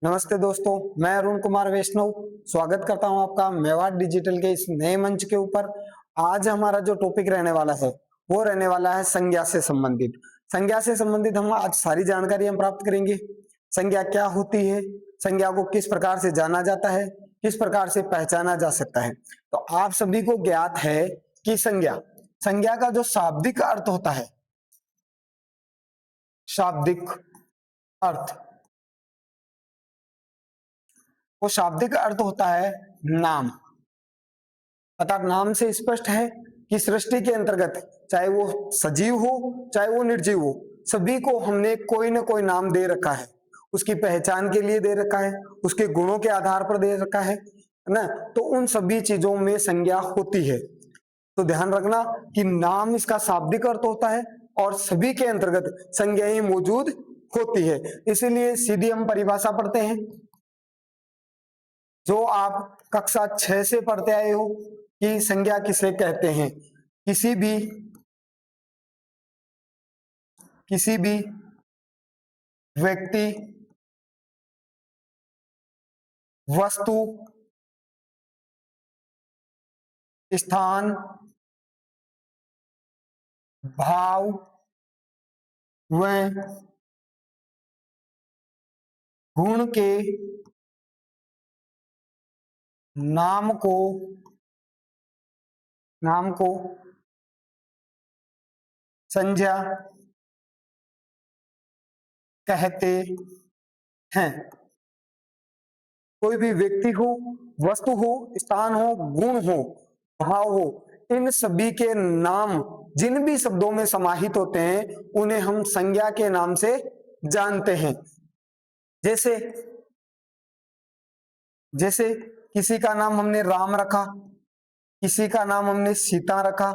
नमस्ते दोस्तों, मैं अरुण कुमार वैष्णव स्वागत करता हूं आपका मेवाड़ डिजिटल के इस नए मंच के ऊपर। आज हमारा जो टॉपिक रहने वाला है वो रहने वाला है संज्ञा से संबंधित। संज्ञा से संबंधित हम आज सारी जानकारी हम प्राप्त करेंगे। संज्ञा क्या होती है, संज्ञा को किस प्रकार से जाना जाता है, किस प्रकार से पहचाना जा सकता है। तो आप सभी को ज्ञात है कि संज्ञा संज्ञा का जो शाब्दिक अर्थ होता है, शाब्दिक अर्थ, वो शाब्दिक अर्थ होता है नाम। अर्थात नाम से स्पष्ट है कि सृष्टि के अंतर्गत चाहे वो सजीव हो चाहे वो निर्जीव हो, सभी को हमने कोई ना कोई नाम दे रखा है। उसकी पहचान के लिए दे रखा है, उसके गुणों के आधार पर दे रखा है ना। तो उन सभी चीजों में संज्ञा होती है। तो ध्यान रखना कि नाम इसका शाब्दिक अर्थ होता है और सभी के अंतर्गत संज्ञा ही मौजूद होती है। इसीलिए सीधी हम परिभाषा पढ़ते हैं जो आप कक्षा 6 से पढ़ते आए हो कि संज्ञा किसे कहते हैं। किसी भी व्यक्ति, वस्तु, स्थान, भाव व गुण के नाम को संज्ञा कहते हैं। कोई भी व्यक्ति हो, वस्तु हो, स्थान हो, गुण हो, भाव हो, इन सभी के नाम जिन भी शब्दों में समाहित होते हैं उन्हें हम संज्ञा के नाम से जानते हैं। जैसे जैसे किसी का नाम हमने राम रखा, किसी का नाम हमने सीता रखा,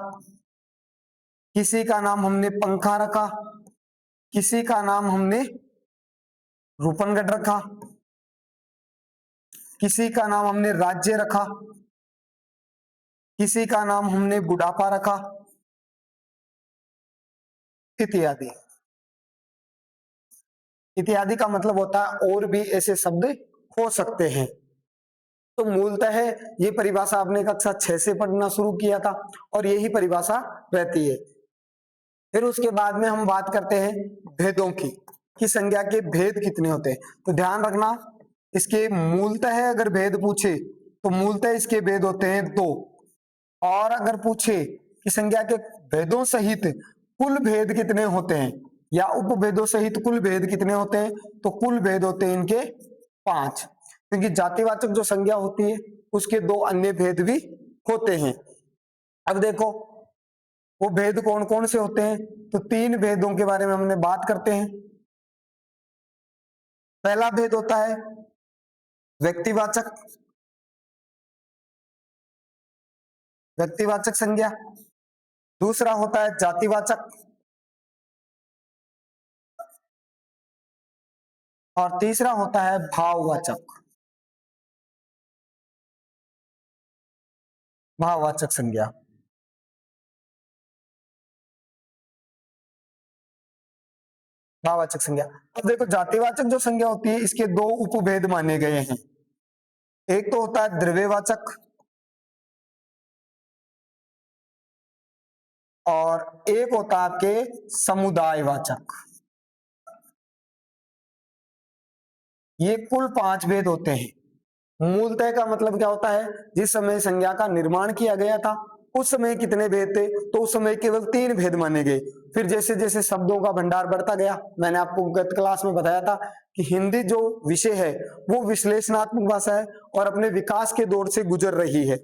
किसी का नाम हमने पंखा रखा, किसी का नाम हमने रूपनगढ़ रखा, किसी का नाम हमने राज्य रखा, किसी का नाम हमने बुढ़ापा रखा, इत्यादि। इत्यादि का मतलब होता है और भी ऐसे शब्द हो सकते हैं। तो मूलतः ये परिभाषा आपने कक्षा 6 से पढ़ना शुरू किया था और यही परिभाषा रहती है। फिर उसके बाद में हम बात करते हैं भेदों की, कि संज्ञा के भेद कितने होते हैं। तो ध्यान रखना, इसके मूलतः अगर भेद पूछे तो मूलतः इसके भेद होते हैं 2। और अगर पूछे कि संज्ञा के भेदों सहित कुल भेद कितने होते हैं या उपभेदों सहित कुल भेद कितने होते हैं, तो कुल भेद होते हैं इनके 5। क्योंकि जातिवाचक जो संज्ञा होती है उसके 2 अन्य भेद भी होते हैं। अब देखो वो भेद कौन कौन से होते हैं, तो 3 भेदों के बारे में हमने बात करते हैं। पहला भेद होता है व्यक्तिवाचक संज्ञा, दूसरा होता है जातिवाचक और तीसरा होता है भाववाचक संज्ञा। भाववाचक संज्ञा। अब देखो जातिवाचक जो संज्ञा होती है इसके 2 उपभेद माने गए हैं। एक तो होता है द्रव्यवाचक और एक होता है आपके समुदायवाचक। ये कुल 5 भेद होते हैं। मूलतः का मतलब क्या होता है, जिस समय संज्ञा का निर्माण किया गया था उस समय कितने भेद थे, तो उस समय केवल 3 भेद माने गए। फिर जैसे जैसे शब्दों का भंडार बढ़ता गया, मैंने आपको गत क्लास में बताया था कि हिंदी जो विषय है वो विश्लेषणात्मक भाषा है और अपने विकास के दौर से गुजर रही है।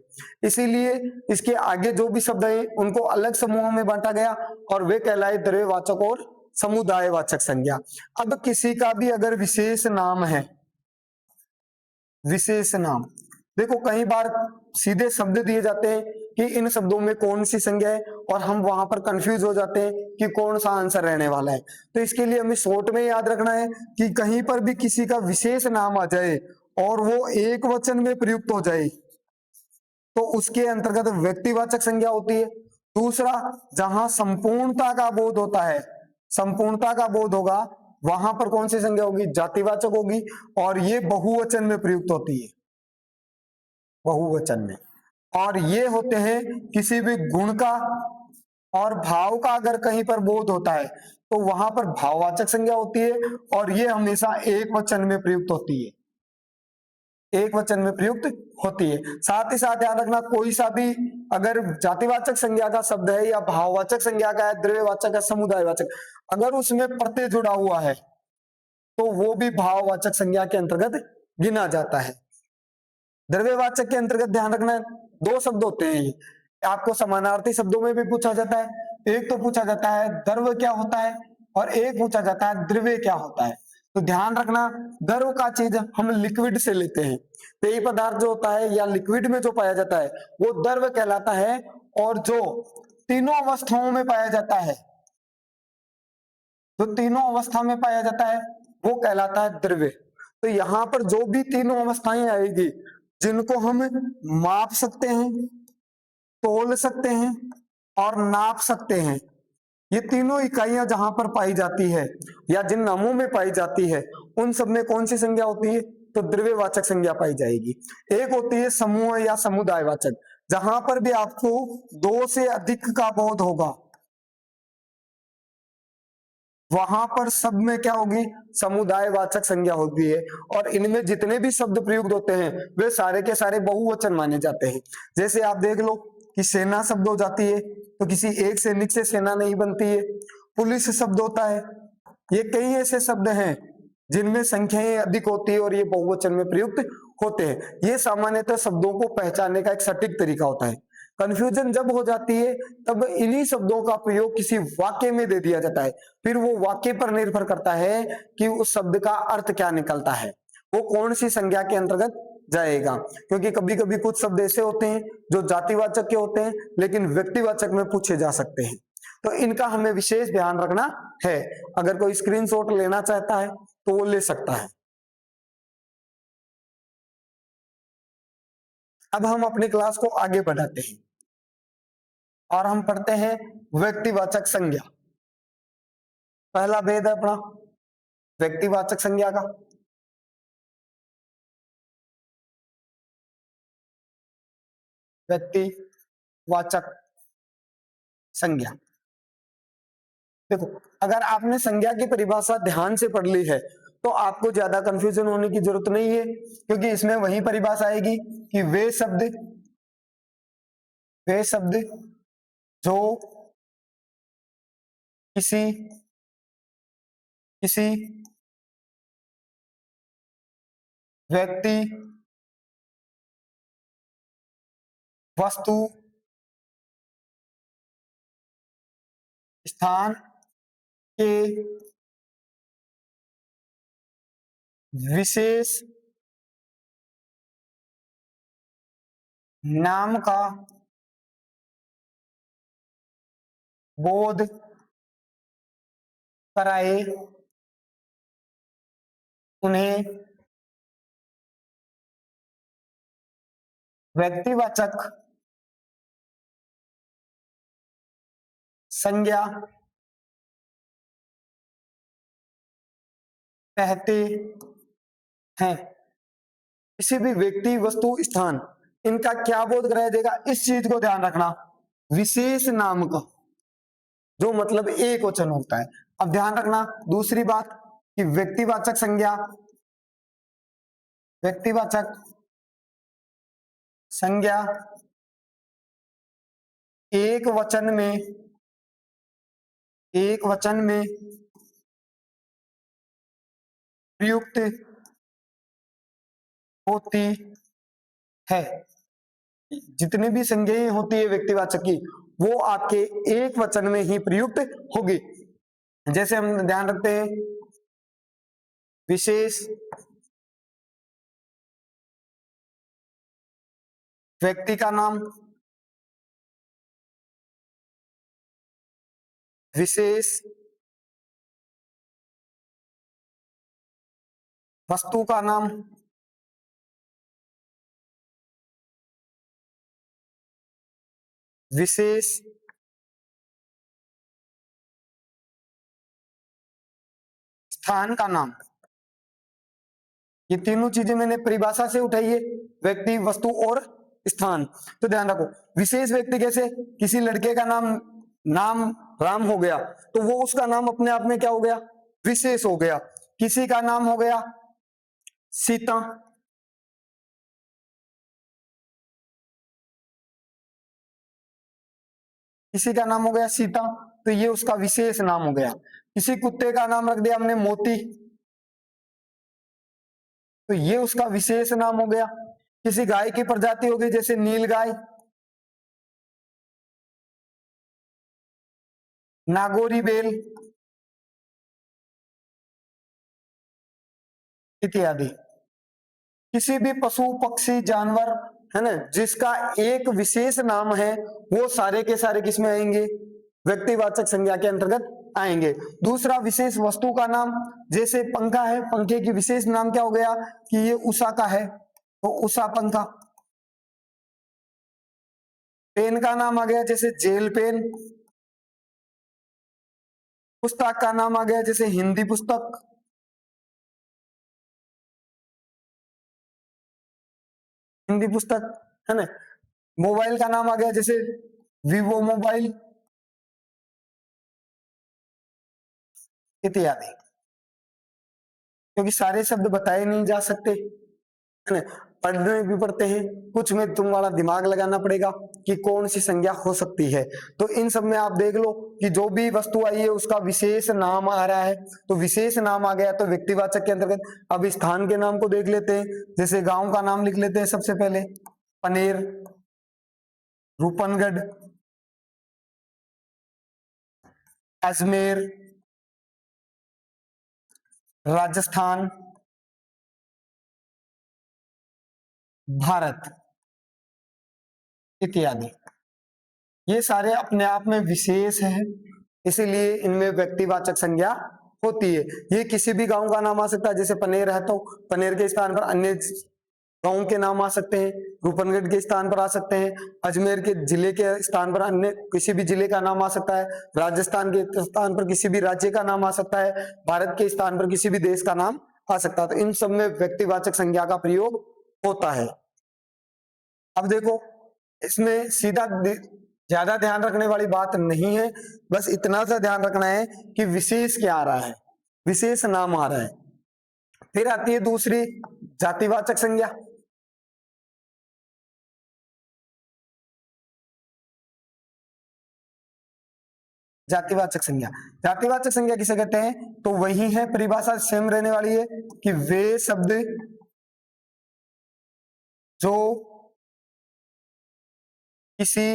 इसीलिए इसके आगे जो भी शब्द है उनको अलग समूहों में बांटा गया और वे कहलाए द्रव्यवाचक और समुदायवाचक संज्ञा। अब किसी का भी अगर विशेष नाम है, विशेष नाम, देखो कई बार सीधे शब्द दिए जाते हैं कि इन शब्दों में कौन सी संज्ञा है और हम वहां पर कंफ्यूज हो जाते हैं कि कौन सा आंसर रहने वाला है। तो इसके लिए हमें शॉर्ट में याद रखना है कि कहीं पर भी किसी का विशेष नाम आ जाए और वो एक वचन में प्रयुक्त हो जाए तो उसके अंतर्गत व्यक्तिवाचक संज्ञा होती है। दूसरा, जहां संपूर्णता का बोध होता है, संपूर्णता का बोध होगा वहां पर कौन सी संज्ञा होगी, जातिवाचक होगी, और ये बहुवचन में प्रयुक्त होती है, बहुवचन में। और ये होते हैं किसी भी गुण का और भाव का अगर कहीं पर बोध होता है तो वहां पर भाववाचक संज्ञा होती है, और ये हमेशा एक वचन में प्रयुक्त होती है, एक वचन में प्रयुक्त होती है। साथ ही साथ ध्यान रखना, कोई सा भी अगर जातिवाचक संज्ञा का शब्द है या भाववाचक संज्ञा का है, द्रव्यवाचक है, समुदायवाचक, अगर उसमें प्रत्यय जुड़ा हुआ है तो वो भी भाववाचक संज्ञा के अंतर्गत गिना जाता है। द्रव्यवाचक के अंतर्गत ध्यान रखना, दो शब्द होते हैं ये, आपको समानार्थी शब्दों में भी पूछा जाता है। एक तो पूछा जाता है द्रव्य क्या होता है, और एक पूछा जाता है द्रव्य क्या होता है। तो ध्यान रखना, द्रव का चीज हम लिक्विड से लेते हैं, पेय पदार्थ जो होता है या लिक्विड में जो पाया जाता है वो द्रव्य कहलाता है, और जो तीनों अवस्थाओं में पाया जाता है, जो तीनों अवस्था में पाया जाता है वो कहलाता है द्रव्य। तो यहां पर जो भी तीनों अवस्थाएं आएगी जिनको हम माप सकते हैं, तोल सकते हैं और नाप सकते हैं, ये तीनों इकाइयां जहां पर पाई जाती है या जिन नामों में पाई जाती है उन सब में कौन सी संज्ञा होती है, तो द्रव्यवाचक संज्ञा पाई जाएगी। एक होती है समूह या समुदायवाचक, जहां पर भी आपको दो से अधिक का बोध होगा वहां पर सब में क्या होगी, समुदायवाचक संज्ञा होती है, और इनमें जितने भी शब्द प्रयुक्त होते हैं वे सारे के सारे बहुवचन माने जाते हैं। जैसे आप देख लो कि सेना शब्द हो जाती है तो किसी एक सैनिक से सेना नहीं बनती है, पुलिस शब्द होता है, ये कई ऐसे शब्द हैं जिनमें संख्याएं अधिक होती है और ये बहुवचन में प्रयुक्त होते हैं। ये सामान्यतः शब्दों को पहचानने का एक सटीक तरीका होता है। कंफ्यूजन जब हो जाती है तब इन्हीं शब्दों का प्रयोग किसी वाक्य में दे दिया जाता है, फिर वो वाक्य पर निर्भर करता है कि उस शब्द का अर्थ क्या निकलता है, वो कौन सी संज्ञा के अंतर्गत जाएगा। क्योंकि कभी कभी कुछ शब्द ऐसे होते हैं जो जातिवाचक के होते हैं लेकिन व्यक्तिवाचक में पूछे जा सकते हैं, तो इनका हमें विशेष ध्यान रखना है। अगर कोई स्क्रीनशॉट लेना चाहता है तो वो ले सकता है। अब हम अपनी क्लास को आगे बढ़ाते हैं और हम पढ़ते हैं व्यक्तिवाचक संज्ञा। पहला भेद है अपना व्यक्तिवाचक संज्ञा का। व्यक्तिवाचक संज्ञा, देखो अगर आपने संज्ञा की परिभाषा ध्यान से पढ़ ली है तो आपको ज्यादा कंफ्यूजन होने की जरूरत नहीं है, क्योंकि इसमें वही परिभाषा आएगी कि वे शब्द जो किसी किसी व्यक्ति, वस्तु, स्थान के विशेष नाम का बोध कराए उन्हें व्यक्तिवाचक संज्ञा कहते हैं। किसी भी व्यक्ति, वस्तु, स्थान, इनका क्या बोध कराया जाएगा, इस चीज को ध्यान रखना, विशेष नाम का, जो मतलब एक वचन होता है। अब ध्यान रखना दूसरी बात कि व्यक्तिवाचक संज्ञा एक वचन में प्रयुक्त होती है। जितनी भी संज्ञाएं होती है व्यक्तिवाचक की वो आपके एक वचन में ही प्रयुक्त होगी। जैसे हम ध्यान रखते हैं विशेष व्यक्ति का नाम, विशेष वस्तु का नाम, विशेष स्थान का नाम। ये तीनों चीजें मैंने परिभाषा से उठाई है, व्यक्ति, वस्तु और स्थान। तो ध्यान रखो, विशेष व्यक्ति कैसे, किसी लड़के का नाम नाम राम हो गया तो वो उसका नाम अपने आप में क्या हो गया, विशेष हो गया। किसी का नाम हो गया सीता, किसी का नाम हो गया सीता तो ये उसका विशेष नाम हो गया। किसी कुत्ते का नाम रख दिया हमने मोती तो ये उसका विशेष नाम हो गया। किसी गाय की प्रजाति हो गई जैसे नील गाय, नागौरी बैल इत्यादि। किसी भी पशु पक्षी जानवर है ना जिसका एक विशेष नाम है वो सारे के सारे किसमें आएंगे, व्यक्तिवाचक संज्ञा के अंतर्गत आएंगे। दूसरा, विशेष वस्तु का नाम, जैसे पंखा है, पंखे की विशेष नाम क्या हो गया कि ये उषा का है तो उषा पंखा। पेन का नाम आ गया जैसे जेल पेन। पुस्तक का नाम आ गया जैसे हिंदी पुस्तक। हिंदी पुस्तक है ना। मोबाइल का नाम आ गया जैसे वीवो मोबाइल इत्यादि। क्योंकि सारे शब्द बताए नहीं जा सकते है ना, पढ़ने भी पड़ते हैं, कुछ में तुम्हारा दिमाग लगाना पड़ेगा कि कौन सी संज्ञा हो सकती है। तो इन सब में आप देख लो कि जो भी वस्तु आई है उसका विशेष नाम आ रहा है, तो विशेष नाम आ गया तो व्यक्तिवाचक के अंतर्गत। अब स्थान के नाम को देख लेते हैं, जैसे गांव का नाम लिख लेते हैं सबसे पहले, पनेर, रूपनगढ़, अजमेर, राजस्थान, भारत इत्यादि। ये सारे अपने आप में विशेष हैं, इसीलिए इनमें व्यक्तिवाचक संज्ञा होती है। ये किसी भी गांव का नाम आ सकता है, जैसे पनेर है तो पनेर के स्थान पर अन्य गांव के नाम आ सकते हैं, रूपनगढ़ के स्थान पर आ सकते हैं, अजमेर के जिले के स्थान पर अन्य किसी भी जिले का नाम आ सकता है, राजस्थान के स्थान पर किसी भी राज्य का नाम आ सकता है, भारत के स्थान पर किसी भी देश का नाम आ सकता है। तो इन सब में व्यक्तिवाचक संज्ञा का प्रयोग होता है। अब देखो, इसमें सीधा ज्यादा ध्यान रखने वाली बात नहीं है, बस इतना सा ध्यान रखना है कि विशेष क्या आ रहा है, विशेष नाम आ रहा है। फिर आती है दूसरी, जातिवाचक संज्ञा। जातिवाचक संज्ञा, जातिवाचक संज्ञा किसे कहते हैं, तो वही है, परिभाषा सेम रहने वाली है कि वे शब्द जो किसी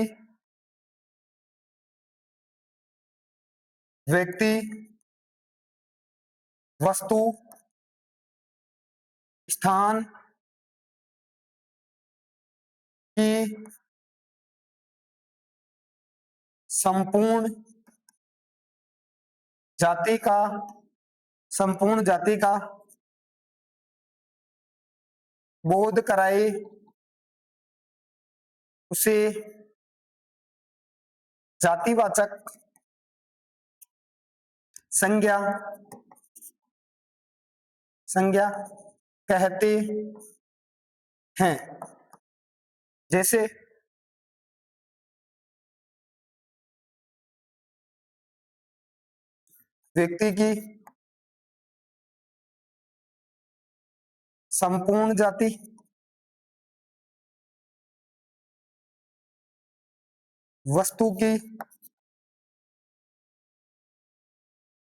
व्यक्ति, वस्तु, स्थान की संपूर्ण जाति का, संपूर्ण जाति का बोध कराए उसे जातिवाचक संज्ञा संज्ञा कहते हैं। जैसे व्यक्ति की संपूर्ण जाति, वस्तु की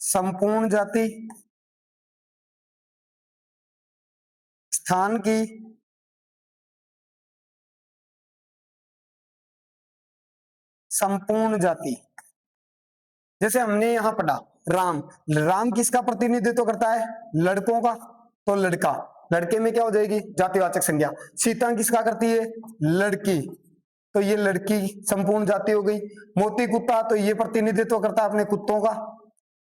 संपूर्ण जाति, स्थान की संपूर्ण जाति। जैसे हमने यहां पढ़ा राम, राम किसका प्रतिनिधित्व करता है, लड़कों का, तो लड़का, लड़के में क्या हो जाएगी, जातिवाचक संज्ञा। सीता किसका करती है, लड़की, तो ये लड़की संपूर्ण जाति हो गई। मोती कुत्ता, तो ये प्रतिनिधित्व करता है अपने कुत्तों का,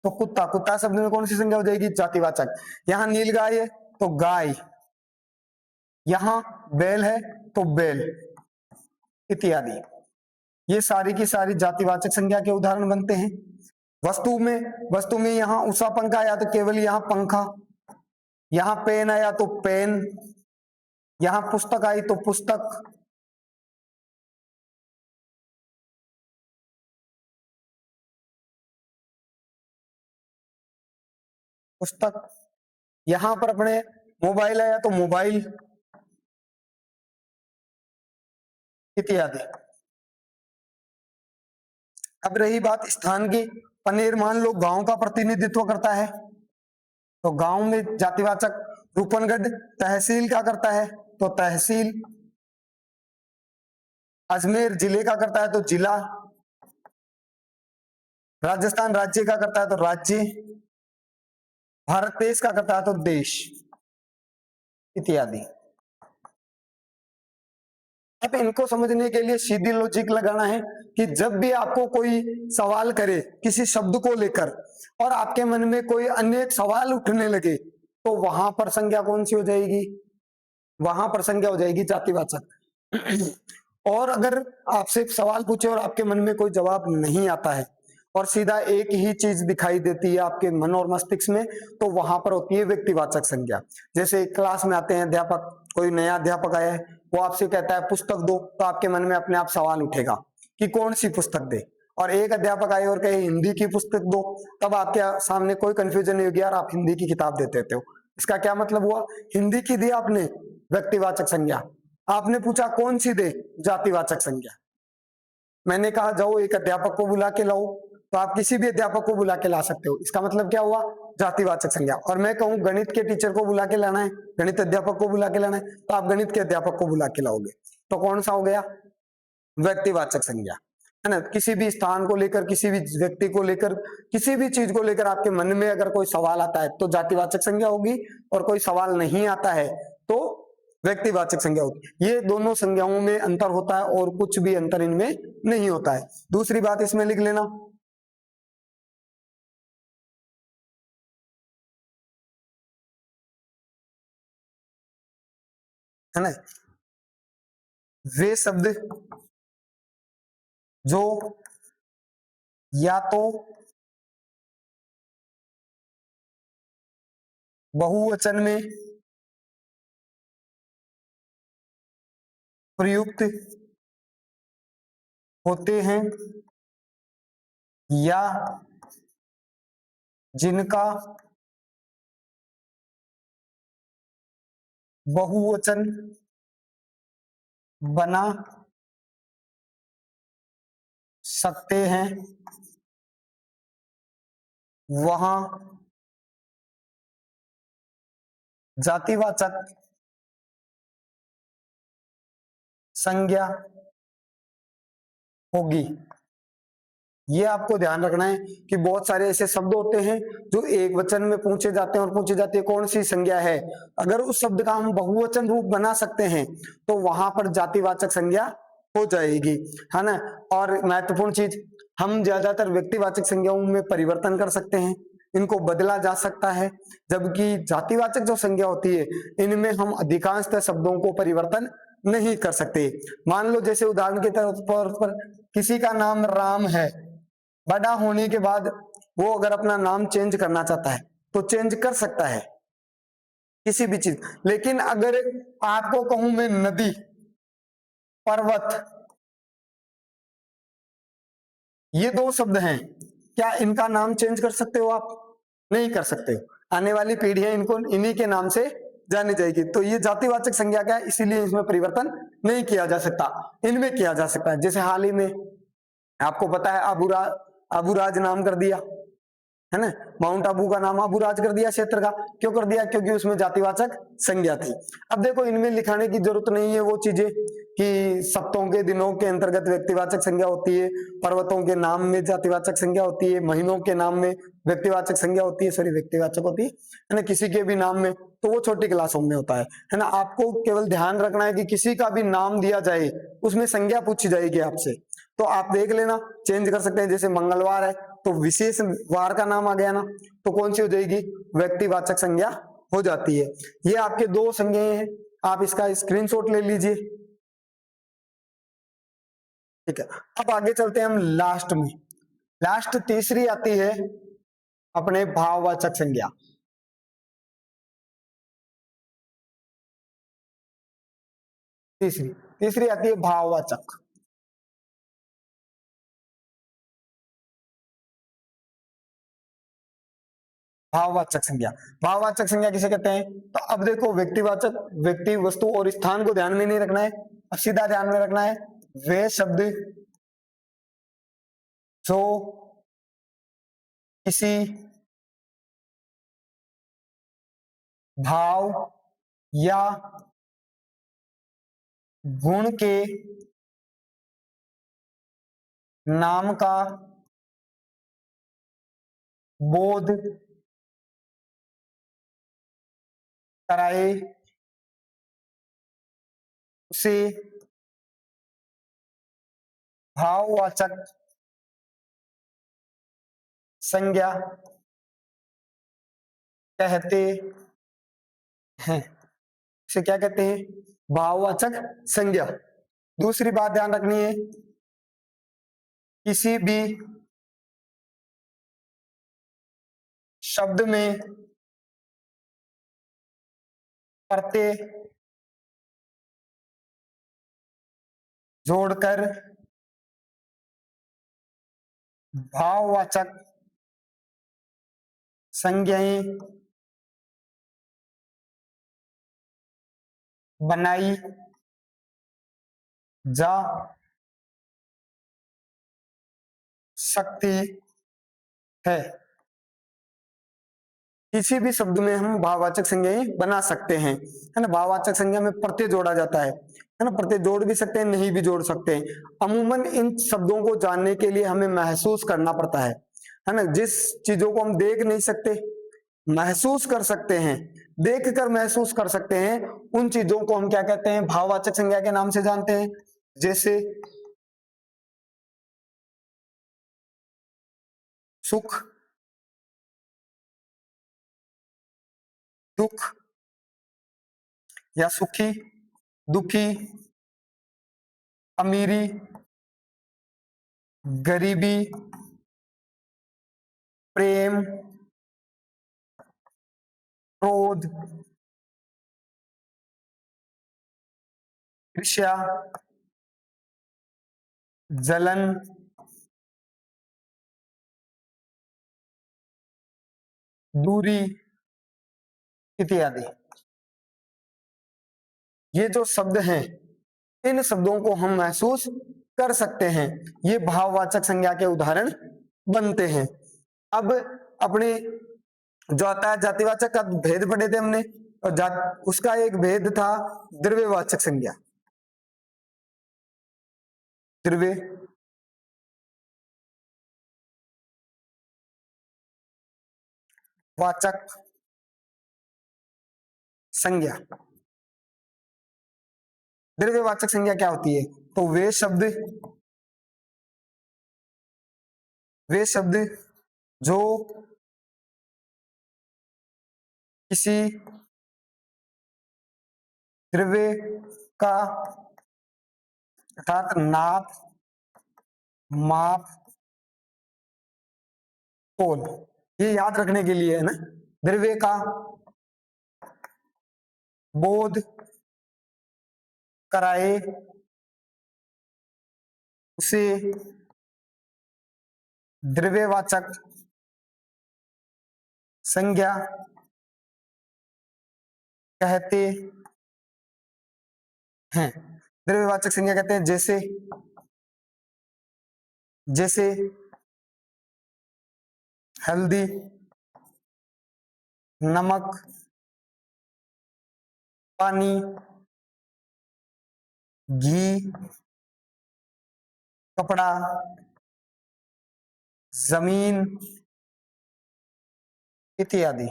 तो कुत्ता, कुत्ता शब्द में कौन सी संज्ञा हो जाएगी, जातिवाचक। यहाँ नील गाय है तो गाय, यहां बैल है तो बैल इत्यादि। ये सारी की सारी जातिवाचक संज्ञा के उदाहरण बनते हैं। वस्तु में यहाँ उषा पंखा आया तो केवल यहाँ पंखा, यहाँ पेन आया तो पेन, यहाँ पुस्तक आई तो पुस्तक, पुस्तक, यहां पर अपने मोबाइल आया तो मोबाइल इत्यादि। अब रही बात स्थान की, पनेर मान लो गांव का प्रतिनिधित्व करता है तो गांव में जातिवाचक, रूपनगढ़ तहसील का करता है तो तहसील, अजमेर जिले का करता है तो जिला, राजस्थान राज्य का करता है तो राज्य, भारत देश का करता है तो देश इत्यादि। अब इनको समझने के लिए सीधी लॉजिक लगाना है कि जब भी आपको कोई सवाल करे किसी शब्द को लेकर और आपके मन में कोई अन्य सवाल उठने लगे तो वहां पर संज्ञा कौन सी हो जाएगी, वहां पर संज्ञा हो जाएगी जातिवाचक। और अगर आपसे सवाल पूछे और आपके मन में कोई जवाब नहीं आता है और सीधा एक ही चीज दिखाई देती है आपके मन और मस्तिष्क में, तो वहां पर होती है व्यक्तिवाचक संज्ञा। जैसे क्लास में आते हैं अध्यापक, कोई नया अध्यापक आया है, वो आपसे कहता है पुस्तक दो, तो आपके मन में अपने आप सवाल उठेगा कि कौन सी पुस्तक दे। और एक अध्यापक आए और कहे हिंदी की पुस्तक दो, तब आपके सामने कोई कंफ्यूजन नहीं होगी, यार आप हिंदी की किताब दे देते हो। इसका क्या मतलब हुआ, हिंदी की दी आपने व्यक्तिवाचक संज्ञा, आपने पूछा कौन सी दे, जातिवाचक संज्ञा। मैंने कहा जाओ एक अध्यापक को बुला के लाओ, तो आप किसी भी अध्यापक को बुला के ला सकते हो, इसका मतलब क्या हुआ, जातिवाचक संज्ञा। और मैं कहूं गणित के टीचर को बुला के लाना है, गणित अध्यापक को बुला के लाना है, तो आप गणित के अध्यापक को बुला के लाओगे, तो कौन सा हो गया, व्यक्तिवाचक संज्ञा, है ना। किसी भी स्थान को लेकर, किसी भी व्यक्ति को लेकर, किसी भी चीज को लेकर आपके मन में अगर कोई सवाल आता है तो जातिवाचक संज्ञा होगी, और कोई सवाल नहीं आता है तो व्यक्तिवाचक संज्ञा होगी। ये दोनों संज्ञाओं में अंतर होता है और कुछ भी अंतर इनमें नहीं होता है। दूसरी बात इसमें लिख लेना, है ना, वे शब्द जो या तो बहुवचन में प्रयुक्त होते हैं या जिनका बहुवचन बना सकते हैं, वहां जातिवाचक संज्ञा होगी। ये आपको ध्यान रखना है कि बहुत सारे ऐसे शब्द होते हैं जो एक वचन में पूछे जाते हैं और पूछे जाती है कौन सी संज्ञा है, अगर उस शब्द का हम बहुवचन रूप बना सकते हैं तो वहां पर जातिवाचक संज्ञा हो जाएगी, है ना। और महत्वपूर्ण चीज, हम ज्यादातर व्यक्तिवाचक संज्ञाओं में परिवर्तन कर सकते हैं, इनको बदला जा सकता है, जबकि जातिवाचक जो संज्ञा होती है इनमें हम अधिकांशतः शब्दों को परिवर्तन नहीं कर सकते। मान लो जैसे उदाहरण के तौर पर किसी का नाम राम है, बड़ा होने के बाद वो अगर अपना नाम चेंज करना चाहता है तो चेंज कर सकता है किसी भी चीज। लेकिन अगर आपको कहूं मैं नदी, पर्वत, ये दो शब्द हैं, क्या इनका नाम चेंज कर सकते हो आप, नहीं कर सकते हो। आने वाली पीढ़ियां इनको इन्हीं के नाम से जानी जाएगी, तो ये जातिवाचक संज्ञा क्या है, इसीलिए इसमें परिवर्तन नहीं किया जा सकता, इनमें किया जा सकता है। जैसे हाल ही में आपको पता है अबुराज नाम कर दिया, है ना, माउंट आबू का नाम अबुराज कर दिया क्षेत्र का, क्यों कर दिया, क्योंकि उसमें जातिवाचक संज्ञा थी। अब देखो इनमें लिखाने की जरूरत नहीं है वो चीजें कि सप्तों के दिनों के अंतर्गत व्यक्तिवाचक संज्ञा होती है, पर्वतों के नाम में जातिवाचक संज्ञा होती है, महीनों के नाम में व्यक्तिवाचक संज्ञा होती है, सॉरी व्यक्तिवाचक होती है ना, किसी के भी नाम में, तो वो छोटी क्लासों में होता है ना। आपको केवल ध्यान रखना है कि किसी का भी नाम दिया जाए उसमें संज्ञा पूछी जाएगी आपसे, तो आप देख लेना, चेंज कर सकते हैं। जैसे मंगलवार है तो विशेष वार का नाम आ गया ना, तो कौन सी हो जाएगी, व्यक्तिवाचक संज्ञा हो जाती है। ये आपके दो संज्ञाएं हैं, आप इसका स्क्रीनशॉट ले लीजिए, ठीक है। अब आगे चलते हैं हम लास्ट में, लास्ट तीसरी आती है अपने भाववाचक संज्ञा। तीसरी तीसरी आती है भाववाचक। भाववाचक संज्ञा, भाववाचक संज्ञा किसे कहते हैं? तो अब देखो, व्यक्तिवाचक, व्यक्ति, वस्तु और स्थान को ध्यान में नहीं रखना है, अब सीधा ध्यान में रखना है वे शब्द जो किसी भाव या गुण के नाम का बोध कराए उसे भाववाचक संज्ञा कहते हैं। इसे क्या कहते हैं? भाववाचक संज्ञा। दूसरी बात ध्यान रखनी है, किसी भी शब्द में प्रत्यय जोड़कर भाववाचक संज्ञाएं बनाई जा सकती है। किसी भी शब्द में हम भाववाचक संज्ञाएं बना सकते हैं, है ना। भाववाचक संज्ञा में प्रत्यय जोड़ा जाता है ना। प्रत्यय जोड़ भी सकते हैं, नहीं भी जोड़ सकते हैं। अमूमन इन शब्दों को जानने के लिए हमें महसूस करना पड़ता है ना। जिस चीजों को हम देख नहीं सकते, महसूस कर सकते हैं, देख कर महसूस कर सकते हैं, उन चीजों को हम क्या कहते हैं? भाववाचक संज्ञा के नाम से जानते हैं। जैसे सुख, दुख या सुखी, दुखी, अमीरी, गरीबी, प्रेम, क्रोध, ईर्ष्या, जलन, दूरी इत्यादि। ये जो शब्द हैं, इन शब्दों को हम महसूस कर सकते हैं। ये भाववाचक संज्ञा के उदाहरण बनते हैं। अब अपने जो आता है जातिवाचक का भेद पढ़े थे हमने, और उसका एक भेद था द्रव्यवाचक संज्ञा। द्रव्य वाचक संज्ञा। द्रव्यवाचक संज्ञा क्या होती है? तो वे शब्द जो किसी द्रव्य का अर्थात नाप, माप, तोल, ये याद रखने के लिए है ना। द्रव्य का बोध कराए उसे द्रव्यवाचक संज्ञा कहते हैं। द्रव्यवाचक संज्ञा कहते हैं जैसे जैसे हल्दी, नमक, पानी, घी, कपड़ा, जमीन इत्यादि।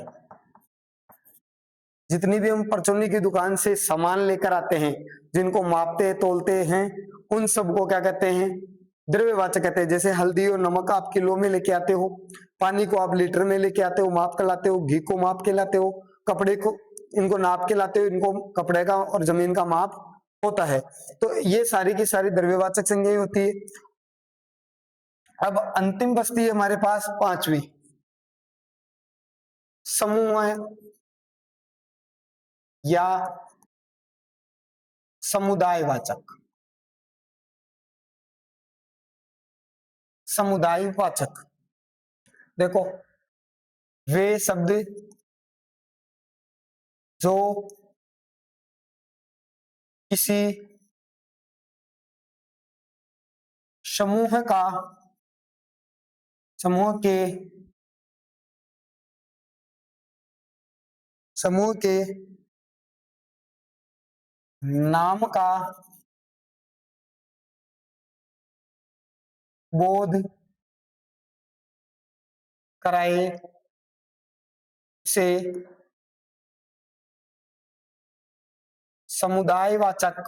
जितनी भी हम परचूनी की दुकान से सामान लेकर आते हैं, जिनको मापते तोलते हैं, उन सबको क्या कहते हैं? द्रव्यवाचक कहते हैं। जैसे हल्दी और नमक आप किलो में लेके आते हो, पानी को आप लीटर में लेके आते हो, माप कर लाते हो, घी को माप के लाते हो, कपड़े को इनको नाप के लाते हो, इनको कपड़े का और जमीन का माप होता है। तो ये सारी की सारी द्रव्यवाचक संज्ञा होती है। अब अंतिम बचती है हमारे पास पांचवी, समूह या समुदायवाचक। समुदायवाचक, देखो वे शब्द जो किसी समूह का, समूह के नाम का बोध कराए से समुदायवाचक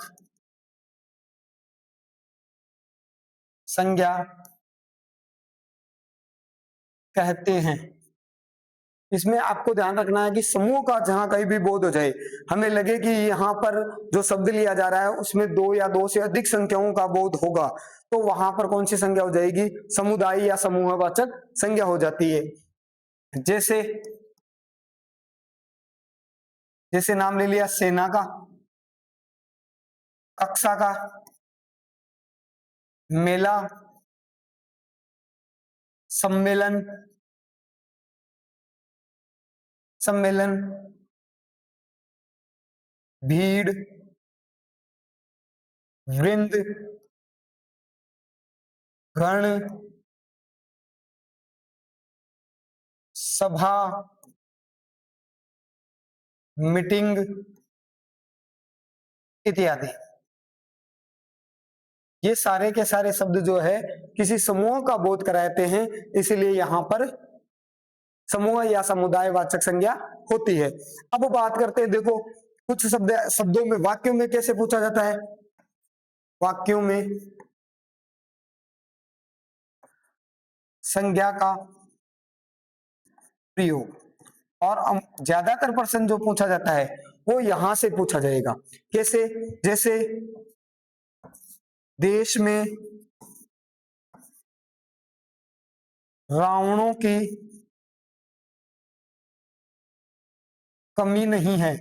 संज्ञा कहते हैं। इसमें आपको ध्यान रखना है कि समूह का जहां कहीं भी बोध हो जाए, हमें लगे कि यहाँ पर जो शब्द लिया जा रहा है उसमें दो या दो से अधिक संख्याओं का बोध होगा, तो वहां पर कौन सी संज्ञा हो जाएगी? समुदाय या समूहवाचक संज्ञा हो जाती है। जैसे जैसे नाम ले लिया सेना का, कक्षा का, मेला, सम्मेलन, भीड़, वृंद, गण, सभा, मीटिंग इत्यादि। ये सारे के सारे शब्द जो है किसी समूह का बोध कराते हैं, इसलिए यहां पर समूह या समुदायवाचक संज्ञा होती है। अब बात करते हैं, देखो कुछ शब्दों में, वाक्यों में कैसे पूछा जाता है। वाक्यों में संज्ञा का प्रयोग, और ज्यादातर प्रश्न जो पूछा जाता है वो यहां से पूछा जाएगा। कैसे? जैसे देश में रावणों की कमी नहीं है,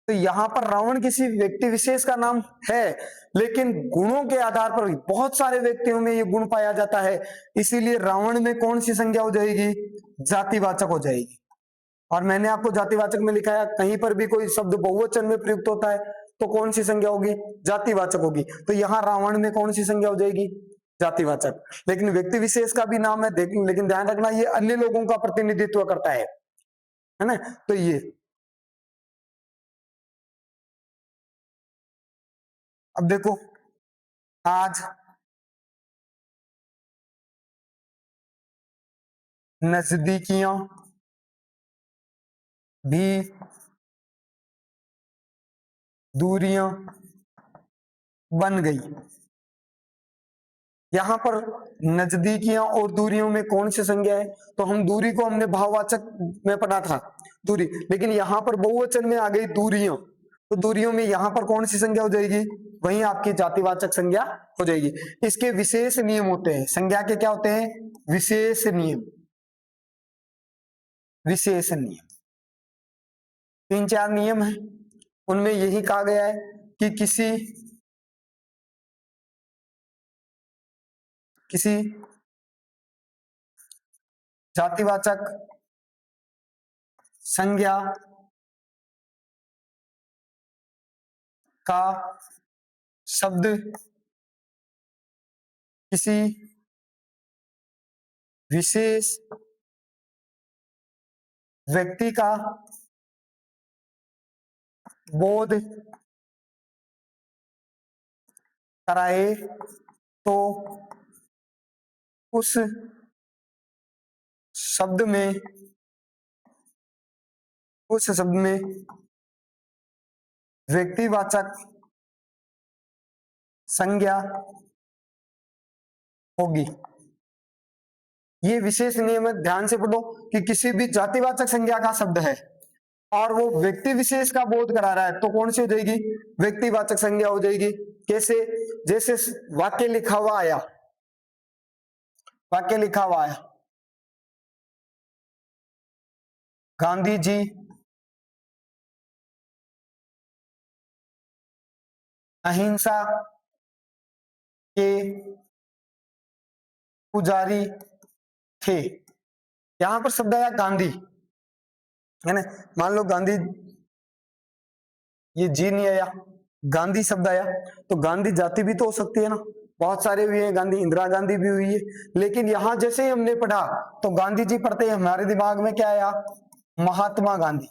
तो यहां पर रावण किसी व्यक्ति विशेष का नाम है, लेकिन गुणों के आधार पर बहुत सारे व्यक्तियों में ये गुण पाया जाता है, इसीलिए रावण में कौन सी संज्ञा हो जाएगी? जातिवाचक हो जाएगी। और मैंने आपको जातिवाचक में लिखा है, कहीं पर भी कोई शब्द बहुवचन में प्रयुक्त होता है तो कौन सी संज्ञा होगी? जातिवाचक होगी। तो यहाँ रावण में कौन सी संज्ञा हो जाएगी? जातिवाचक। लेकिन व्यक्ति विशेष का भी नाम है, लेकिन ध्यान रखना ये अन्य लोगों का प्रतिनिधित्व करता है ना। तो ये अब देखो, आज नजदीकियां भी दूरियां बन गई। यहां पर नजदीकियां और दूरियों में कौन सी संज्ञा है? तो हम दूरी को हमने भाववाचक में पढ़ा था, दूरी, लेकिन यहां पर बहुवचन में आ गई दूरियां, तो दूरियों में यहां पर कौन सी संज्ञा हो जाएगी? वहीं आपकी जातिवाचक संज्ञा हो जाएगी। इसके विशेष नियम होते हैं, संज्ञा के क्या होते हैं? विशेष नियम। विशेष नियम 3-4 नियम है, उनमें यही कहा गया है कि किसी जातिवाचक संज्ञा का शब्द किसी विशेष व्यक्ति का बोध कराए तो उस शब्द में व्यक्तिवाचक संज्ञा होगी। ये विशेष नियम है, ध्यान से पढ़ो कि किसी भी जातिवाचक संज्ञा का शब्द है और वो व्यक्ति विशेष का बोध करा रहा है तो कौन सी हो जाएगी, व्यक्तिवाचक संज्ञा हो जाएगी। कैसे, जैसे वाक्य लिखा हुआ आया, वाक्य लिखा हुआ आया, गांधी जी अहिंसा के पुजारी थे। यहां पर शब्द आया गांधी, है ना। मान लो गांधी, ये जी नहीं आया, गांधी शब्द आया, तो गांधी जाति भी तो हो सकती है ना, बहुत सारे हुए हैं गांधी, इंदिरा गांधी भी हुई है। लेकिन यहां जैसे ही हमने पढ़ा तो गांधी जी पढ़ते ही हमारे दिमाग में क्या आया, महात्मा गांधी।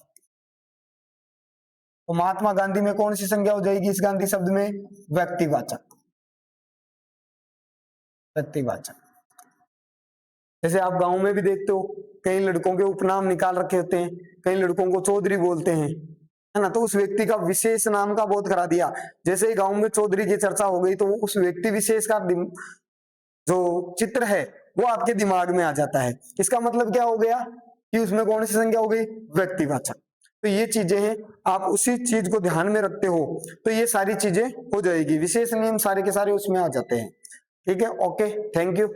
तो महात्मा गांधी में कौन सी संज्ञा हो जाएगी इस गांधी शब्द में, व्यक्तिवाचक, व्यक्तिवाचक। जैसे आप गांव में भी देखते हो कई लड़कों के उपनाम निकाल रखे होते हैं, कई लड़कों को चौधरी बोलते हैं, है ना, तो उस व्यक्ति का विशेष नाम का बोध करा दिया। जैसे ही गांव में चौधरी की चर्चा हो गई तो उस व्यक्ति विशेष का जो चित्र है वो आपके दिमाग में आ जाता है। इसका मतलब क्या हो गया कि उसमें कौन सी संज्ञा हो गई, व्यक्तिवाचक। तो ये चीजें हैं, आप उसी चीज को ध्यान में रखते हो तो ये सारी चीजें हो जाएगी, विशेष नियम सारे के सारे उसमें आ जाते हैं। ठीक है, ओके, थैंक यू।